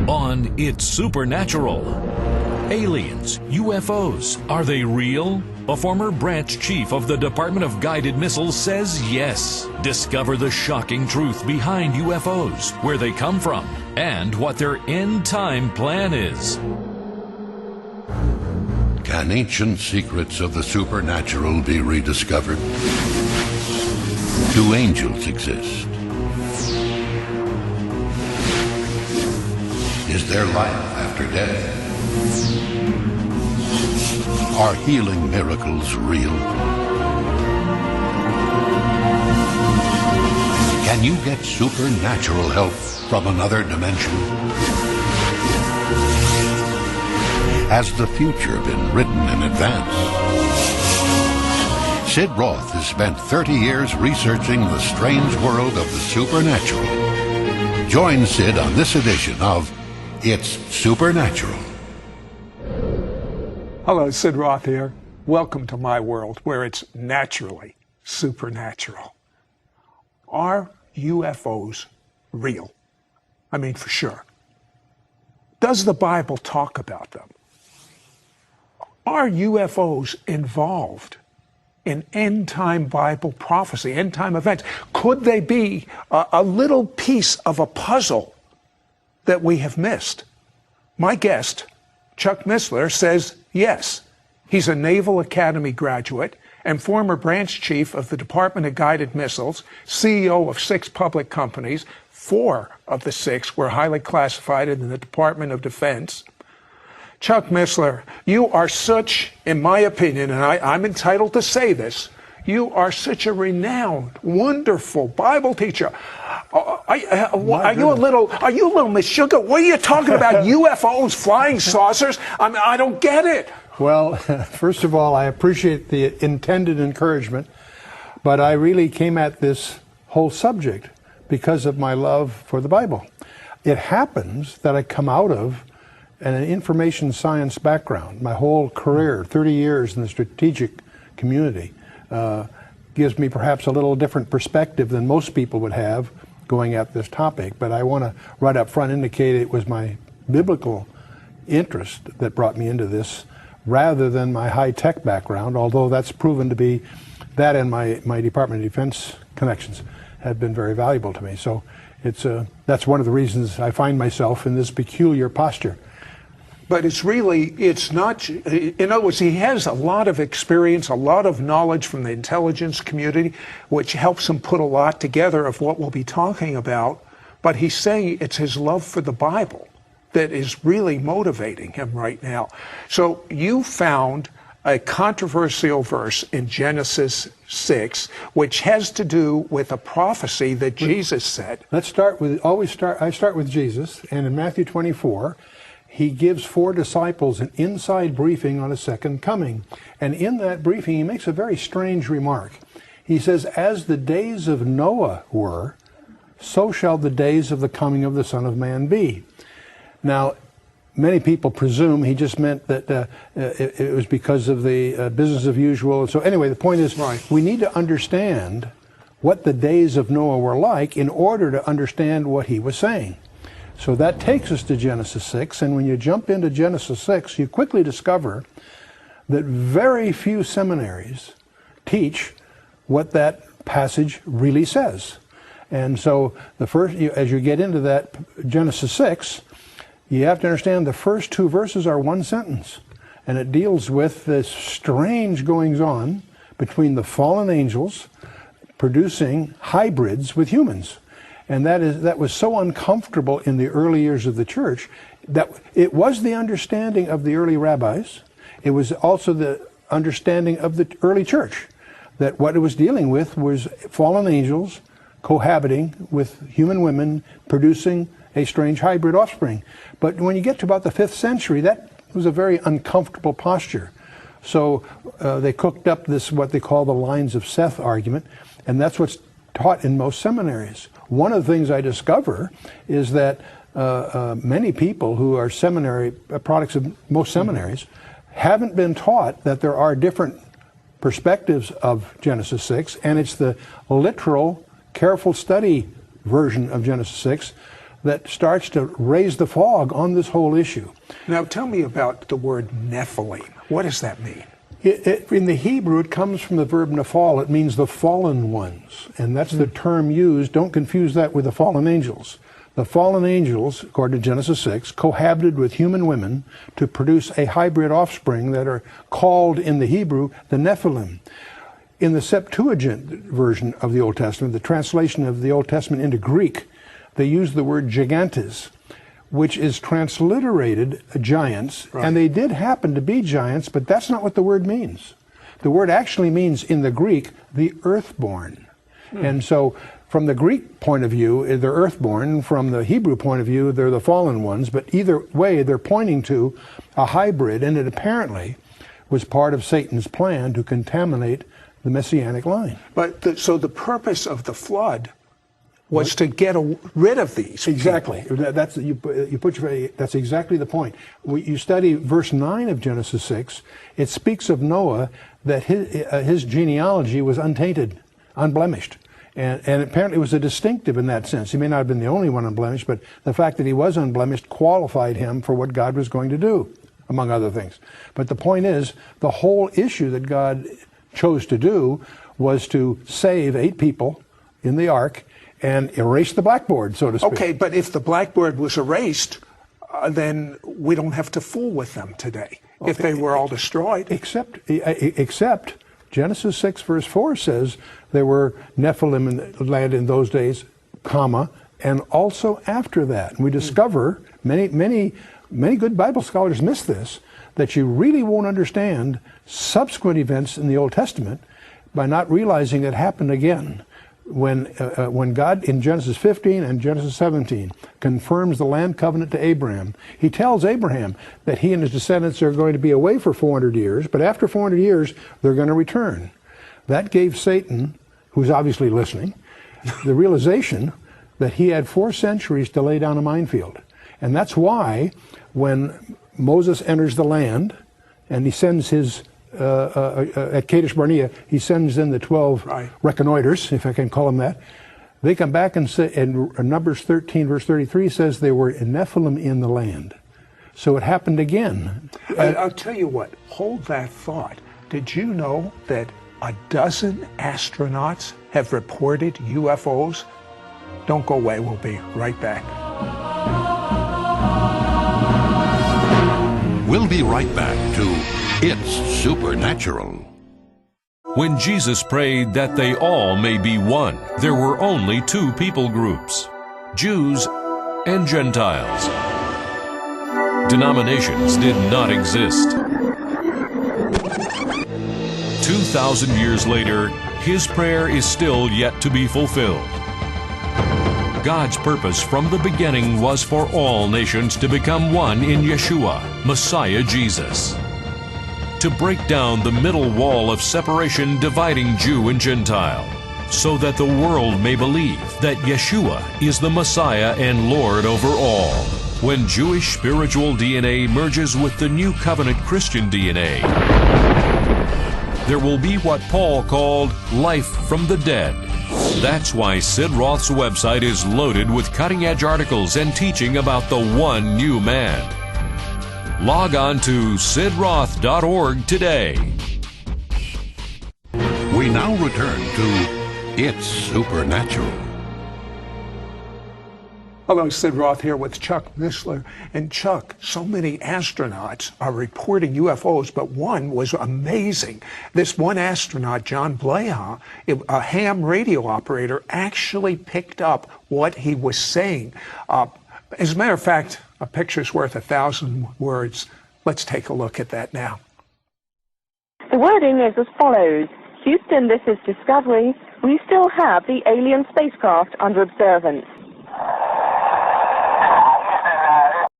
on It's Supernatural. Aliens, UFOs, are they real? A former branch chief of the Department of Guided Missiles says yes. Discover the shocking truth behind UFOs, where they come from, and what their end-time plan is. Can ancient secrets of the supernatural be rediscovered? Do angels exist? Is there life after death? Are healing miracles real? Can you get supernatural help from another dimension? Has the future been written in advance? Sid Roth has spent 30 years researching the strange world of the supernatural. Join Sid on this edition of It's Supernatural. Hello, Sid Roth here. Welcome to my world where it's naturally supernatural. Are UFOs real? I mean, for sure. Does the Bible talk about them? Are UFOs involved in end-time Bible prophecy, end-time events? Could they be a little piece of a puzzle that we have missed? My guest, Chuck Missler, says yes. He's a Naval Academy graduate and former branch chief of the Department of Guided Missiles, CEO of 6 public companies. 4 of the 6 were highly classified in the Department of Defense. Chuck Missler, you are such, in my opinion, and I'm entitled to say this, you are such a renowned, wonderful Bible teacher. Are you a little Miss Sugar? What are you talking about? UFOs, flying saucers? I mean, I don't get it. Well, first of all, I appreciate the intended encouragement, but I really came at this whole subject because of my love for the Bible. It happens that I come out of an information science background. My whole career, 30 years in the strategic community, gives me perhaps a little different perspective than most people would have going at this topic. But I want to right up front indicate it was my biblical interest that brought me into this rather than my high-tech background, although that's proven to be, that and my Department of Defense connections have been very valuable to me. So that's one of the reasons I find myself in this peculiar posture. But it's not, in other words, he has a lot of experience, a lot of knowledge from the intelligence community, which helps him put a lot together of what we'll be talking about. But he's saying it's his love for the Bible that is really motivating him right now. So you found a controversial verse in Genesis 6, which has to do with a prophecy that Jesus said. I start with Jesus, and in Matthew 24, he gives 4 disciples an inside briefing on a second coming. And in that briefing, he makes a very strange remark. He says, as the days of Noah were, so shall the days of the coming of the Son of Man be. Now, many people presume he just meant that it was because of the business of usual. So anyway, the point is, we need to understand what the days of Noah were like in order to understand what he was saying. So that takes us to Genesis 6, and when you jump into Genesis 6, you quickly discover that very few seminaries teach what that passage really says. And so as you get into that Genesis 6, you have to understand the first 2 verses are 1 sentence, and it deals with this strange goings-on between the fallen angels producing hybrids with humans. And that was so uncomfortable in the early years of the church that it was the understanding of the early rabbis. It was also the understanding of the early church that what it was dealing with was fallen angels cohabiting with human women, producing a strange hybrid offspring. But when you get to about the 5th century, that was a very uncomfortable posture. So they cooked up this, what they call the lines of Seth argument, and that's what's taught in most seminaries. One of the things I discover is that many people who are seminary products of most seminaries haven't been taught that there are different perspectives of Genesis 6, and it's the literal, careful study version of Genesis 6 that starts to raise the fog on this whole issue. Now tell me about the word Nephilim. What does that mean? In the Hebrew, it comes from the verb nephal. It means the fallen ones, and that's the term used. Don't confuse that with the fallen angels. The fallen angels, according to Genesis 6, cohabited with human women to produce a hybrid offspring that are called in the Hebrew the Nephilim. In the Septuagint version of the Old Testament, the translation of the Old Testament into Greek, they use the word gigantes, which is transliterated giants, right. And they did happen to be giants, but that's not what the word means. The word actually means, in the Greek, the earthborn. And so, from the Greek point of view, they're earthborn. From the Hebrew point of view, they're the fallen ones. But either way, they're pointing to a hybrid, and it apparently was part of Satan's plan to contaminate the Messianic line. But so the purpose of the flood was to get rid of these. Exactly. People. That's that's exactly the point. You study verse 9 of Genesis 6. It speaks of Noah that his genealogy was untainted, unblemished. And apparently it was a distinctive in that sense. He may not have been the only one unblemished, but the fact that he was unblemished qualified him for what God was going to do, among other things. But the point is, the whole issue that God chose to do was to save 8 people in the ark and erase the blackboard, so to speak. Okay, but if the blackboard was erased, then we don't have to fool with them today, if they were all destroyed. Except Genesis 6 verse 4 says there were Nephilim in the land in those days, comma, and also after that. And we discover, many good Bible scholars miss this, that you really won't understand subsequent events in the Old Testament by not realizing it happened again. When God, in Genesis 15 and Genesis 17, confirms the land covenant to Abraham, he tells Abraham that he and his descendants are going to be away for 400 years, but after 400 years, they're going to return. That gave Satan, who's obviously listening, the realization that he had 4 centuries to lay down a minefield. And that's why when Moses enters the land and he sends his at Kadesh Barnea, he sends in the 12 reconnoiters, if I can call them that. They come back and say, and Numbers 13, verse 33 says they were Nephilim in the land. So it happened again. I'll tell you what, hold that thought. Did you know that 12 astronauts have reported UFOs? Don't go away, we'll be right back. We'll be right back to It's Supernatural. When Jesus prayed that they all may be one, there were only 2 people groups, Jews and Gentiles. Denominations did not exist. 2,000 years later, his prayer is still yet to be fulfilled. God's purpose from the beginning was for all nations to become one in Yeshua, Messiah Jesus. To break down the middle wall of separation dividing Jew and Gentile, so that the world may believe that Yeshua is the Messiah and Lord over all. When Jewish spiritual DNA merges with the New Covenant Christian DNA, there will be what Paul called life from the dead. That's why Sid Roth's website is loaded with cutting-edge articles and teaching about the one new man. Log on to sidroth.org today. We now return to It's Supernatural. Hello, Sid Roth here with Chuck Missler. And Chuck, so many astronauts are reporting UFOs, but one was amazing. This one astronaut, John Blaha, a ham radio operator, actually picked up what he was saying. As a matter of fact, a picture's worth 1,000 words. Let's take a look at that now. The wording is as follows. Houston, this is Discovery. We still have the alien spacecraft under observance.